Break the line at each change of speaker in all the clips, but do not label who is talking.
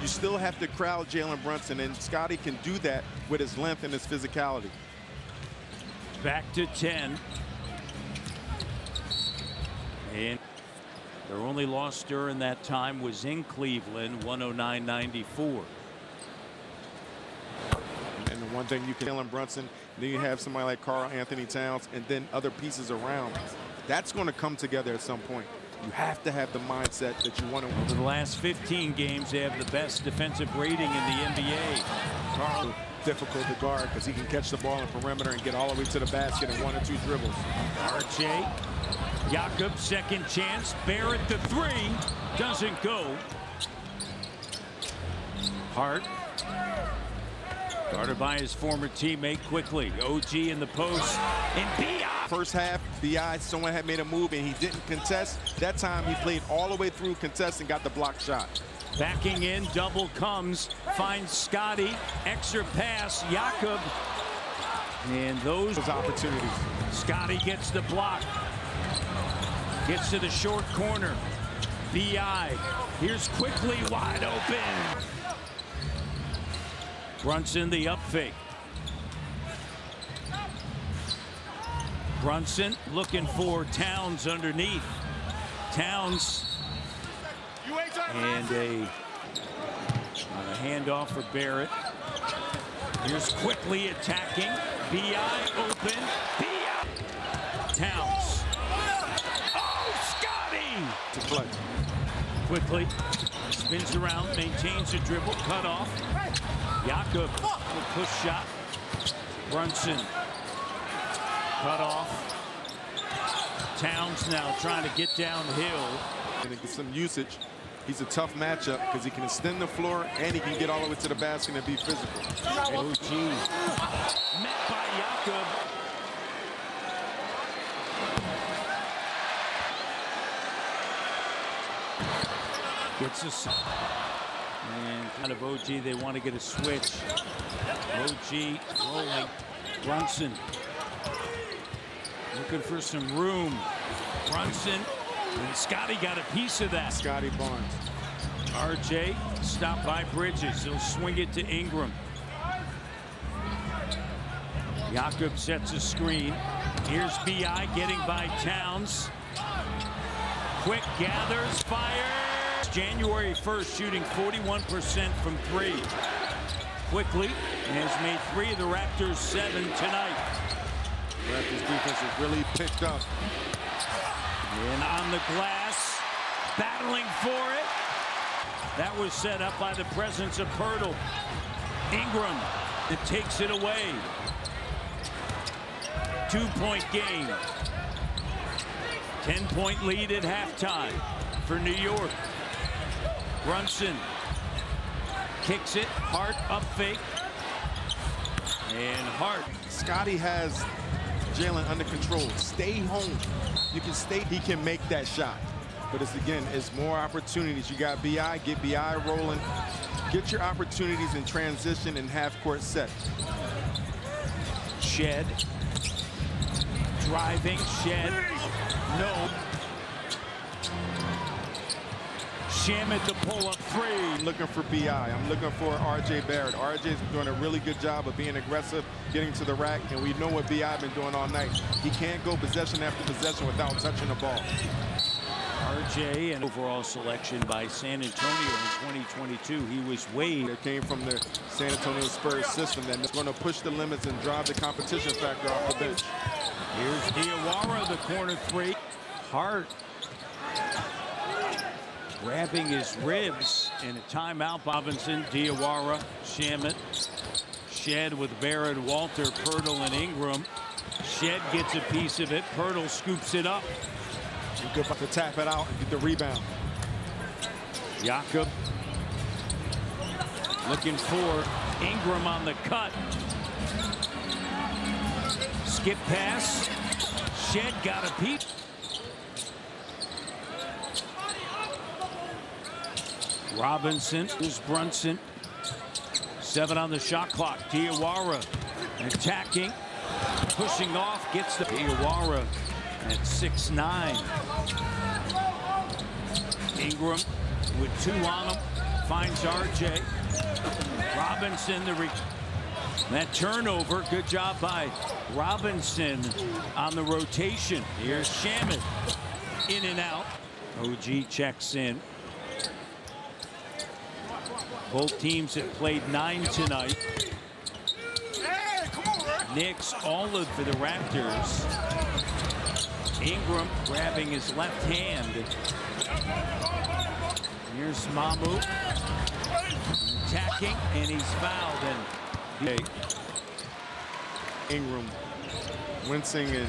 you still have to crowd Jalen Brunson, and Scotty can do that with his length and his physicality.
Back to 10. And their only loss during that time was in Cleveland, 109-94.
And the one thing you can, Jalen Brunson, then you have somebody like Karl Anthony Towns, and then other pieces around. That's going to come together at some point. You have to have the mindset that you want to win.
Over the last 15 games, they have the best defensive rating in the NBA.
Karl, difficult to guard because he can catch the ball in perimeter and get all the way to the basket in 1 or 2 dribbles.
RJ, Jakob, second chance. Barrett, the three, doesn't go. Hart, guarded by his former teammate quickly. OG in the post, and B.I.
First half, B.I., someone had made a move and he didn't contest. That time he played all the way through contest and got the block shot.
Backing in, double comes, finds Scotty, extra pass, Jakob, and those
opportunities.
Scotty gets the block, gets to the short corner. B.I. here's quickly wide open. Brunson the up fake. Brunson looking for Towns underneath. Towns and a handoff for Barrett. Here's quickly attacking. B.I. open. B.I. Towns. Oh, Scotty!
To play.
Quickly spins around, maintains a dribble, cut off. Jakob, a push shot. Brunson, cut off. Towns now trying to get downhill.
And get some usage. He's a tough matchup because he can extend the floor and he can get all the way to the basket and be physical.
OG met by Jakob. Gets us. And kind of OG, they want to get a switch. OG rolling. Brunson looking for some room. Brunson, and Scotty got a piece of that.
Scotty Barnes.
RJ stopped by Bridges. He'll swing it to Ingram. Jakob sets a screen. Here's B.I. getting by Towns. Quick gathers, fires. January 1st, shooting 41% from 3. Quickly, and has made 3 of the Raptors' 7 tonight.
Raptors defense has really picked up.
And on the glass, battling for it. That was set up by the presence of Pirtle. Ingram, that takes it away. 2-point game. 10-point lead at halftime for New York. Brunson kicks it. Hart up fake. And Hart.
Scotty has Jalen under control. Stay home. You can stay. He can make that shot. But it's more opportunities. You got B.I. Get B.I. rolling. Get your opportunities in transition and half-court set.
Shed. Driving. Shed. No. Shamet to pull up 3.
I'm looking for B.I. I'm looking for R.J. Barrett. R.J.'s doing a really good job of being aggressive, getting to the rack, and we know what B.I. been doing all night. He can't go possession after possession without touching the ball.
RJ, an overall selection by San Antonio in 2022. He was waived.
It came from the San Antonio Spurs system that's going to push the limits and drive the competition factor off the bench.
Here's Diawara, the corner 3. Hart grabbing his ribs in a timeout. Robinson, Diawara, Shamet. Shed with Barrett, Walter, Pirtle, and Ingram. Shed gets a piece of it. Pirtle scoops it up.
Good to tap it out and get the rebound.
Jakob looking for Ingram on the cut. Skip pass. Shed got a peep. Robinson is Brunson. 7 on the shot clock. Diawara attacking. Pushing off. Gets the Diawara at 6'9". Ingram with 2 on him. finds RJ. Robinson, that turnover, good job by Robinson on the rotation. Here's Shamet, in and out. OG checks in. Both teams have played 9 tonight. Knicks olive for the Raptors. Ingram grabbing his left hand. Here's Mamu attacking, and he's fouled. And
Ingram wincing and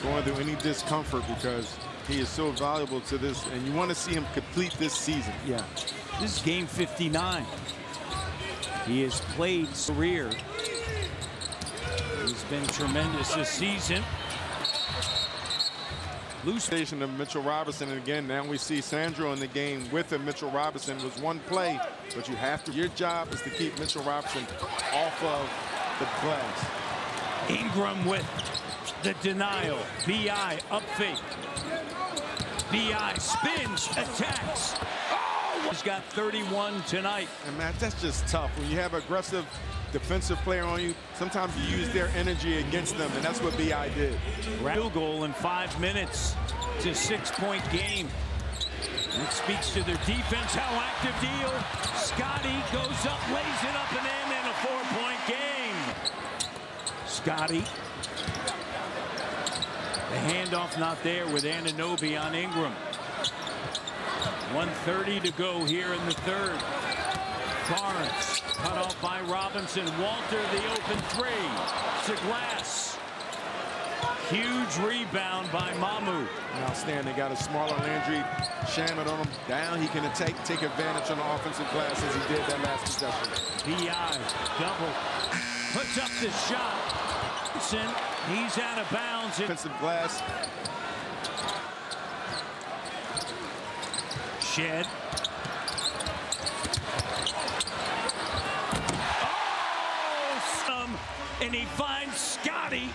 going through any discomfort because he is so valuable to this, and you want to see him complete this season.
Yeah, this is game 59. He has played career. He's been tremendous this season.
Loose station of Mitchell Robinson, and again, now we see Sandro in the game with him. Mitchell Robinson was one play, but you have to. Your job is to keep Mitchell Robinson off of the glass.
Ingram with the denial. B.I. up fake. B.I. spins, attacks. Oh! He's got 31 tonight.
And Matt, that's just tough. When you have aggressive defensive player on you, sometimes you use their energy against them, and that's what B.I. did.
Field goal in 5 minutes. It's a 6-point game. That speaks to their defense. How active deal. Scotty goes up, lays it up and in, and a 4-point game. Scotty. The handoff not there with Anunoby on Ingram. 1:30 to go here in the third. Barnes cut off by Robinson. Walter, the open three to glass. Huge rebound by Mamu.
Outstanding. Got a smaller Landry Shamet on him. Down, he can take advantage on the offensive glass as he did that last possession.
B.I. double. Puts up the shot. He's out of bounds.
Offensive glass.
Shed. And he finds Scotty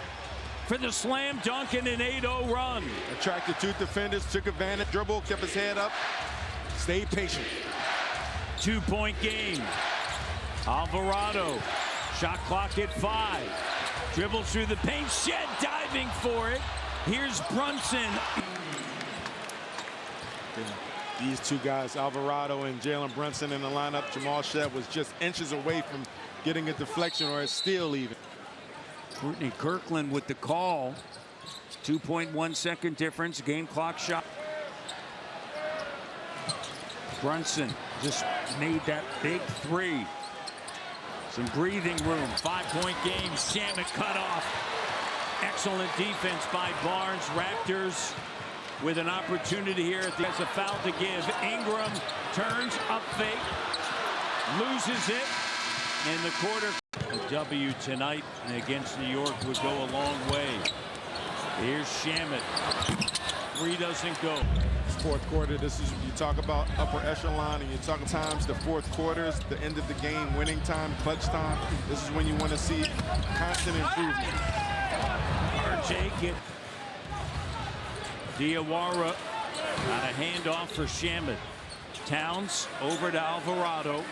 for the slam dunk and an 8-0 run.
Attracted 2 defenders, took advantage, dribble, kept his head up, stayed patient.
2-point game. Alvarado, shot clock at 5. Dribbles through the paint, Shed diving for it. Here's Brunson.
These 2 guys, Alvarado and Jalen Brunson in the lineup. Jamal Shed was just inches away from getting a deflection or a steal even.
Courtney Kirkland with the call. 2.1 second difference, game clock shot. Brunson just made that big 3. Some breathing room, 5-point game. Shamet cut off. Excellent defense by Barnes. Raptors with an opportunity here. There's a foul to give. Ingram turns up fake, loses it in the quarter. A W tonight against New York would go a long way. Here's Shamet. 3 doesn't go.
Fourth quarter, this is, you talk about upper echelon, and you talk times the fourth quarters, the end of the game, winning time, clutch time. This is when you want to see constant improvement.
RJ get Diawara on a handoff for Shamet. Towns over to Alvarado.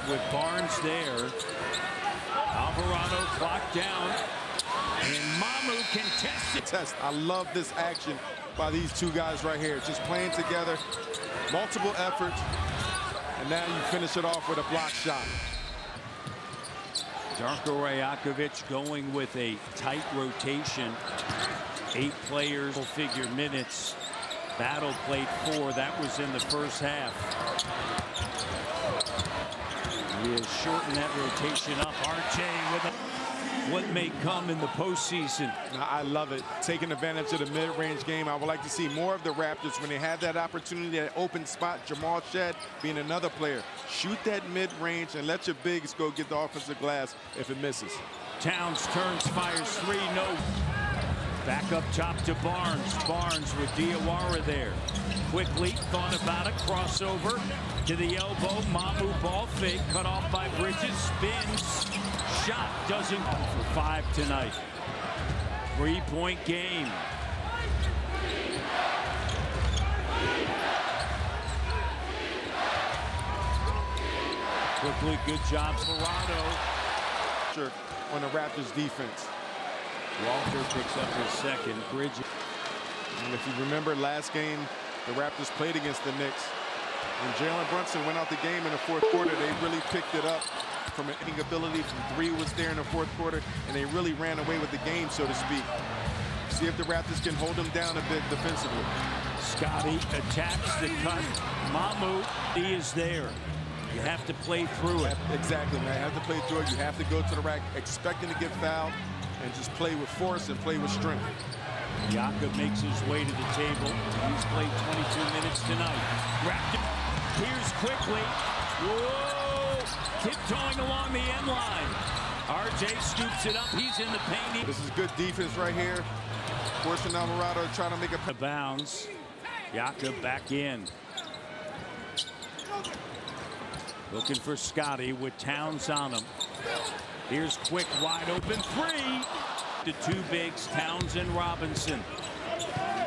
With Barnes there. Alvarado clocked down. And Mamu contested.
I love this action by these 2 guys right here. Just playing together, multiple efforts, and now you finish it off with a block shot.
Darko Rajakovic going with a tight rotation. 8 players, full-figure minutes. Battle played 4. That was in the first half. He has shortened that rotation up. RJ with what may come in the postseason.
I love it. Taking advantage of the mid-range game. I would like to see more of the Raptors when they have that opportunity, that open spot. Jamal Shed being another player. Shoot that mid-range and let your bigs go get the offensive glass if it misses.
Towns turns, fires 3, no. Back up top to Barnes. Barnes with Diawara there. Quickly thought about it. Crossover to the elbow. Mamu ball fake. Cut off by Bridges. Spins. Shot doesn't for 5 tonight. 3-point game. Quickly, good job, Verado.
On the Raptors defense.
Walter picks up his second. Bridges.
And if you remember last game, the Raptors played against the Knicks. When Jalen Brunson went out the game in the fourth quarter, they really picked it up from an hitting ability. From three was there in the fourth quarter, and they really ran away with the game, so to speak. See if the Raptors can hold them down a bit defensively.
Scotty attacks the cut. Mamu, he is there. You have to play through it.
Exactly, man. You have to play through it. You have to go to the rack expecting to get fouled and just play with force and play with strength.
Jakob makes his way to the table. He's played 22 minutes tonight. Raptors. Here's quickly. Whoa! Tiptoeing along the end line. RJ scoops it up. He's in the paint.
This is good defense right here. Forcing Alvarado trying to make a
bounce. Jakob back in. Looking for Scotty with Towns on him. Here's quick, wide open three. The two bigs, Towns and Robinson.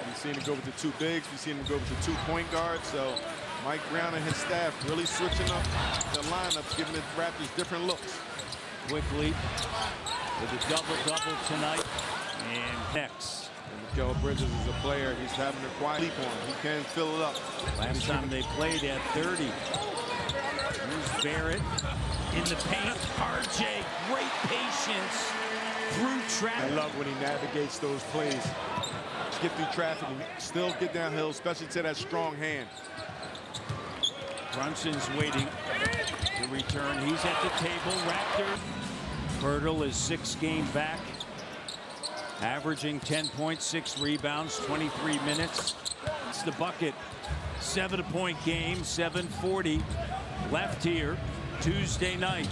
You've seen him go with the two bigs. You've seen him go with the 2 point guards. So Mike Brown and his staff really switching up the lineups, giving the Raptors different looks.
Quickly with a double-double tonight. And next.
Mikal Bridges is a player. He's having a quiet leap on him. He can fill it up.
Last time they played at 30. Here's Barrett in the paint. RJ, great patience through traffic.
I love when he navigates those plays. Get through traffic and still get downhill, especially to that strong hand.
Brunson's waiting to return. He's at the table. Raptor. Pirtle is 6 games back. Averaging 10.6 rebounds, 23 minutes. It's the bucket. 7-point game, 7:40 left here Tuesday night.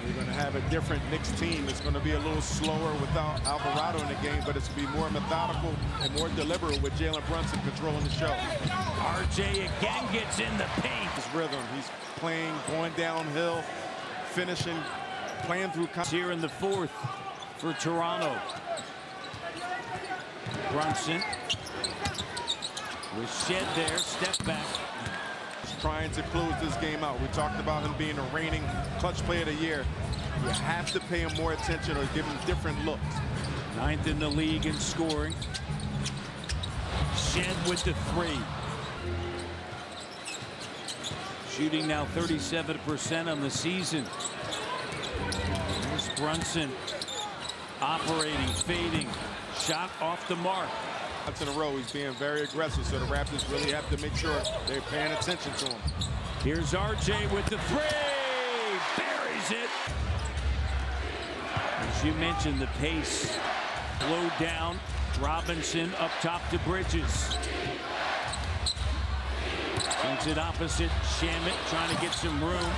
We're going to have a different Knicks team. It's going to be a little slower without Alvarado in the game, but it's going to be more methodical and more deliberate with Jalen Brunson controlling the show.
RJ again gets in the paint.
His rhythm. He's playing, going downhill, finishing, playing through.
Here in the fourth for Toronto. Brunson with Shed there, step back.
He's trying to close this game out. We talked about him being a reigning clutch player of the year. You have to pay him more attention or give him different looks.
9th in the league in scoring. Shed with the 3. Shooting now 37% on the season. Here's Brunson operating, fading. Shot off the mark.
That's in a row. He's being very aggressive, so the Raptors really have to make sure they're paying attention to him.
Here's RJ with the 3. Buries it. As you mentioned, the pace slowed down. Robinson up top to Bridges. Sends it opposite. Shamet trying to get some room.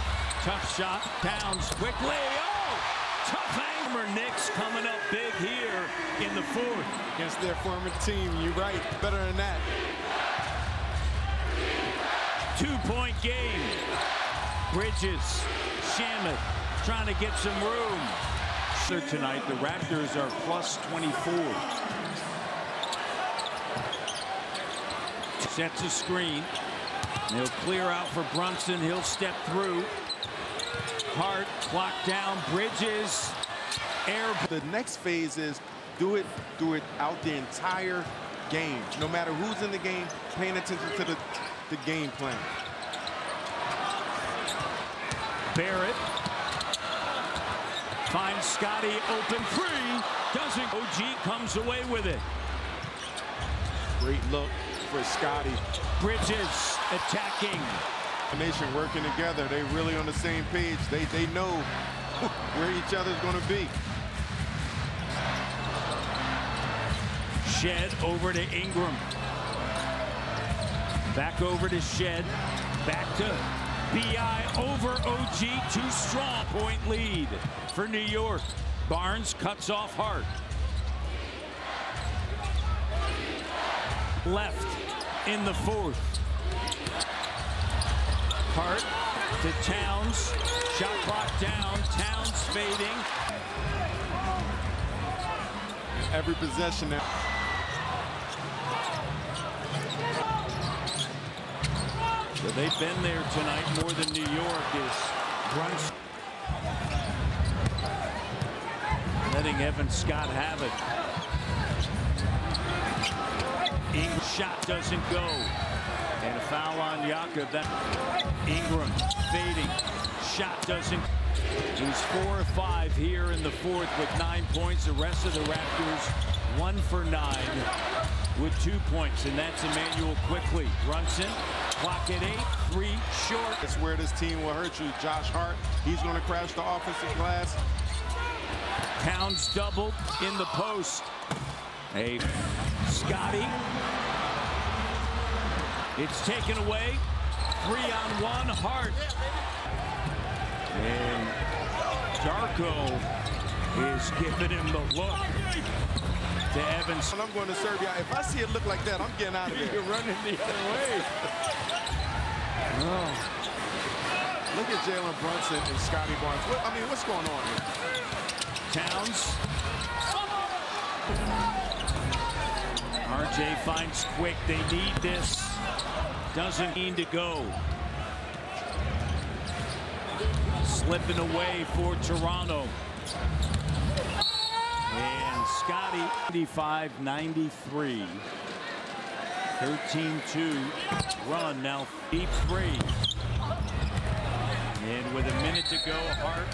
Tough shot. Towns quickly. Oh! Tough anger. Knicks coming up big here in the fourth.
Against their former team. You're right. Better than that.
2-point game. Bridges. Shamet trying to get some room. Tonight, the Raptors are plus 24. Sets a screen. They'll clear out for Brunson. He'll step through. Hart, clock down. Bridges. Air.
The next phase is do it out the entire game. No matter who's in the game, paying attention to the game plan.
Barrett finds Scotty open 3. Doesn't. OG comes away with it.
Great look for Scotty.
Bridges attacking.
The nation working together. They really on the same page. They know where each other's going to be.
Shed over to Ingram. Back over to Shed. Back to B.I. over OG. Too strong. Point lead for New York. Barnes cuts off Hart. Left in the fourth. Hart to Towns. Shot clock down. Towns fading.
Every possession now.
So they've been there tonight more than New York is Brunson. Letting Evan Scott have it. Ingram's shot doesn't go. And a foul on Jakob. Ingram fading. Shot doesn't. He's 4 of 5 here in the fourth with 9 points. The rest of the Raptors 1 for 9 with 2 points. And that's Emmanuel quickly. Brunson, clock at 8, 3 short.
That's where this team will hurt you. Josh Hart, he's going to crash the offensive glass.
Towns doubled in the post. Hey, Scotty. It's taken away. 3-on-1, Hart. And Darko is giving him the look to Evans.
And I'm going to serve you. If I see it look like that, I'm getting out of there.
You're running the other way.
Oh. Look at Jalen Brunson and Scotty Barnes. What's going on here?
Towns. RJ finds Quick. They need this. Doesn't need to go. Slipping away for Toronto. And Scotty, 95-93. 13-2 run now, deep 3. And with a minute to go, Hart.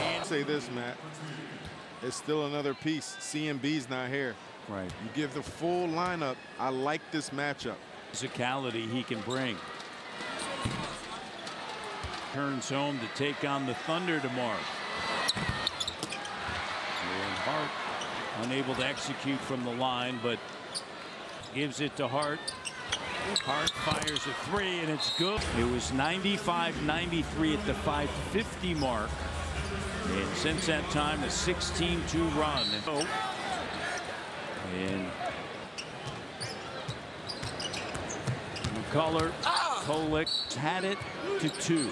And
Say this, Matt. It's still another piece. CMB's not here.
right.
You give the full lineup. I like this matchup.
Physicality he can bring. Turns home to take on the Thunder tomorrow. And Hart unable to execute from the line, but gives it to Hart. Hart fires a 3, and it's good. It was 95-93 at the 5:50 mark. And since that time, a 16-2 run. And McCullough, Kolek had it to 2.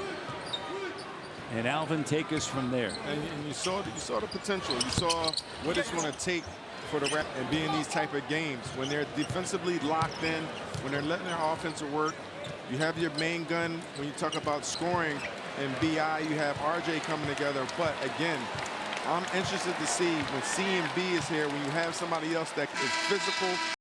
And Alvin take us from there.
And you saw the potential. You saw what it's going to take for the Raptors and be in these type of games when they're defensively locked in, when they're letting their offensive work. You have your main gun when you talk about scoring, and BI, you have RJ coming together. But again, I'm interested to see when C and B is here, when you have somebody else that is physical.